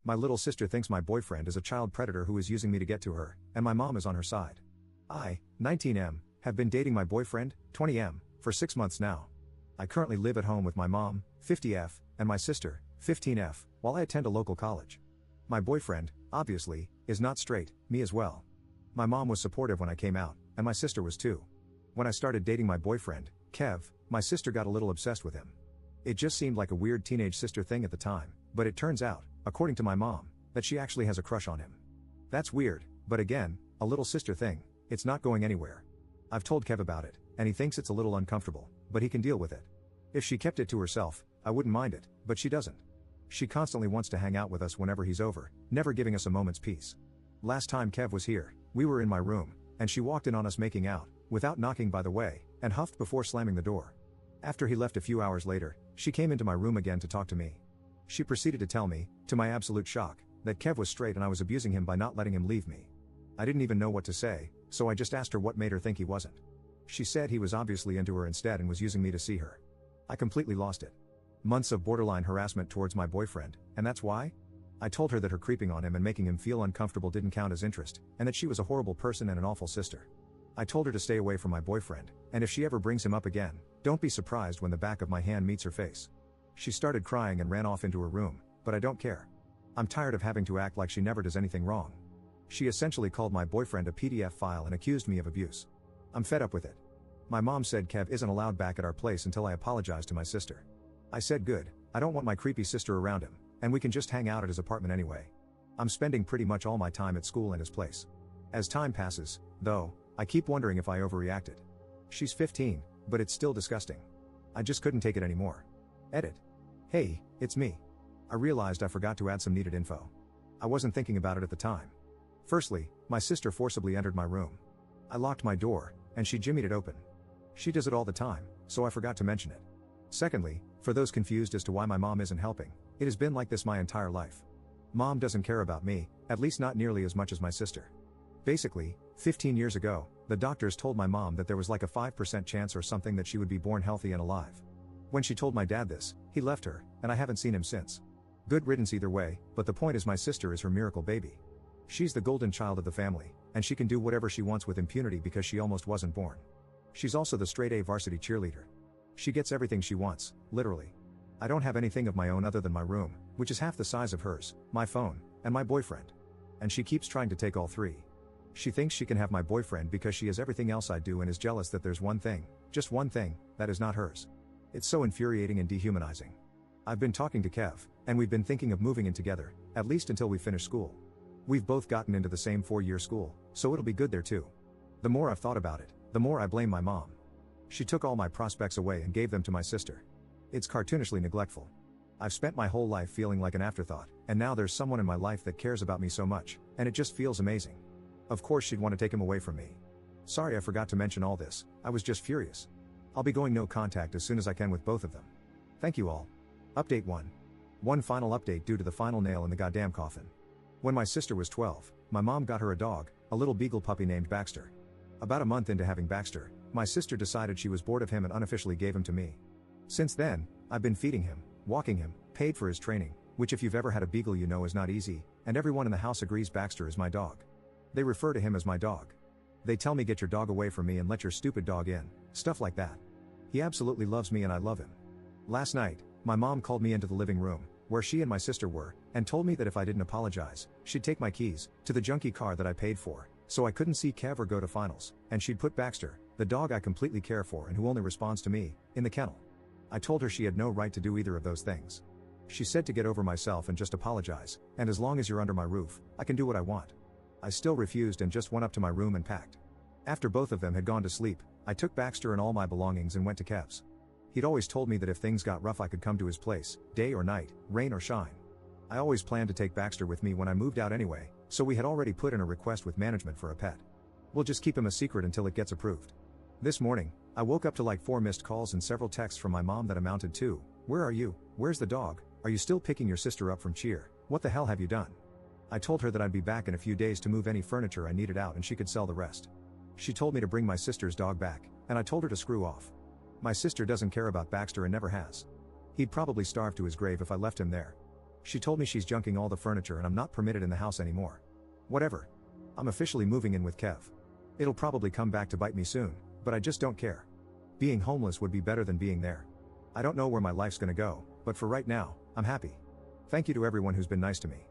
My little sister thinks my boyfriend is a child predator who is using me to get to her, and my mom is on her side. I, 19M, have been dating my boyfriend, 20M, for 6 months now. I currently live at home with my mom, 50F, and my sister, 15F, while I attend a local college. My boyfriend, obviously, is not straight, me as well. My mom was supportive when I came out, and my sister was too. When I started dating my boyfriend, Kev, my sister got a little obsessed with him. It just seemed like a weird teenage sister thing at the time, but it turns out, according to my mom, that she actually has a crush on him. That's weird, but again, a little sister thing, it's not going anywhere. I've told Kev about it, and he thinks it's a little uncomfortable, but he can deal with it. If she kept it to herself, I wouldn't mind it, but she doesn't. She constantly wants to hang out with us whenever he's over, never giving us a moment's peace. Last time Kev was here, we were in my room, and she walked in on us making out, without knocking by the way, and huffed before slamming the door. After he left a few hours later, she came into my room again to talk to me. She proceeded to tell me, to my absolute shock, that Kev was straight and I was abusing him by not letting him leave me. I didn't even know what to say, so I just asked her what made her think he wasn't. She said he was obviously into her instead and was using me to see her. I completely lost it. Months of borderline harassment towards my boyfriend, and that's why? I told her that her creeping on him and making him feel uncomfortable didn't count as interest, and that she was a horrible person and an awful sister. I told her to stay away from my boyfriend, and if she ever brings him up again, don't be surprised when the back of my hand meets her face. She started crying and ran off into her room, but I don't care. I'm tired of having to act like she never does anything wrong. She essentially called my boyfriend a PDF file and accused me of abuse. I'm fed up with it. My mom said Kev isn't allowed back at our place until I apologize to my sister. I said good, I don't want my creepy sister around him, and we can just hang out at his apartment anyway. I'm spending pretty much all my time at school and his place. As time passes, though, I keep wondering if I overreacted. She's 15, but it's still disgusting. I just couldn't take it anymore. Edit. Hey, it's me. I realized I forgot to add some needed info. I wasn't thinking about it at the time. Firstly, my sister forcibly entered my room. I locked my door, and she jimmied it open. She does it all the time, so I forgot to mention it. Secondly, for those confused as to why my mom isn't helping, it has been like this my entire life. Mom doesn't care about me, at least not nearly as much as my sister. Basically, 15 years ago, the doctors told my mom that there was like a 5% chance or something that she would be born healthy and alive. When she told my dad this, he left her, and I haven't seen him since. Good riddance either way, but the point is my sister is her miracle baby. She's the golden child of the family, and she can do whatever she wants with impunity because she almost wasn't born. She's also the straight A varsity cheerleader. She gets everything she wants, literally. I don't have anything of my own other than my room, which is half the size of hers, my phone, and my boyfriend. And she keeps trying to take all three. She thinks she can have my boyfriend because she has everything else I do and is jealous that there's one thing, just one thing, that is not hers. It's so infuriating and dehumanizing. I've been talking to Kev, and we've been thinking of moving in together, at least until we finish school. We've both gotten into the same 4-year school, so it'll be good there too. The more I've thought about it, the more I blame my mom. She took all my prospects away and gave them to my sister. It's cartoonishly neglectful. I've spent my whole life feeling like an afterthought, and now there's someone in my life that cares about me so much, and it just feels amazing. Of course she'd want to take him away from me. Sorry I forgot to mention all this, I was just furious. I'll be going no contact as soon as I can with both of them. Thank you all. Update 1. One final update due to the final nail in the goddamn coffin. When my sister was 12, my mom got her a dog, a little beagle puppy named Baxter. About a month into having Baxter, my sister decided she was bored of him and unofficially gave him to me. Since then, I've been feeding him, walking him, paid for his training, which if you've ever had a beagle you know is not easy, and everyone in the house agrees Baxter is my dog. They refer to him as my dog. They tell me get your dog away from me and let your stupid dog in, stuff like that. He absolutely loves me and I love him. Last night, my mom called me into the living room, where she and my sister were, and told me that if I didn't apologize, she'd take my keys to the junky car that I paid for, so I couldn't see Kev or go to finals, and she'd put Baxter, the dog I completely care for and who only responds to me, in the kennel. I told her she had no right to do either of those things. She said to get over myself and just apologize, and as long as you're under my roof, I can do what I want. I still refused and just went up to my room and packed. After both of them had gone to sleep, I took Baxter and all my belongings and went to Kev's. He'd always told me that if things got rough I could come to his place, day or night, rain or shine. I always planned to take Baxter with me when I moved out anyway, so we had already put in a request with management for a pet. We'll just keep him a secret until it gets approved. This morning, I woke up to like 4 missed calls and several texts from my mom that amounted to, "Where are you? Where's the dog? Are you still picking your sister up from cheer? What the hell have you done?" I told her that I'd be back in a few days to move any furniture I needed out and she could sell the rest. She told me to bring my sister's dog back, and I told her to screw off. My sister doesn't care about Baxter and never has. He'd probably starve to his grave if I left him there. She told me she's junking all the furniture and I'm not permitted in the house anymore. Whatever. I'm officially moving in with Kev. It'll probably come back to bite me soon, but I just don't care. Being homeless would be better than being there. I don't know where my life's gonna go, but for right now, I'm happy. Thank you to everyone who's been nice to me.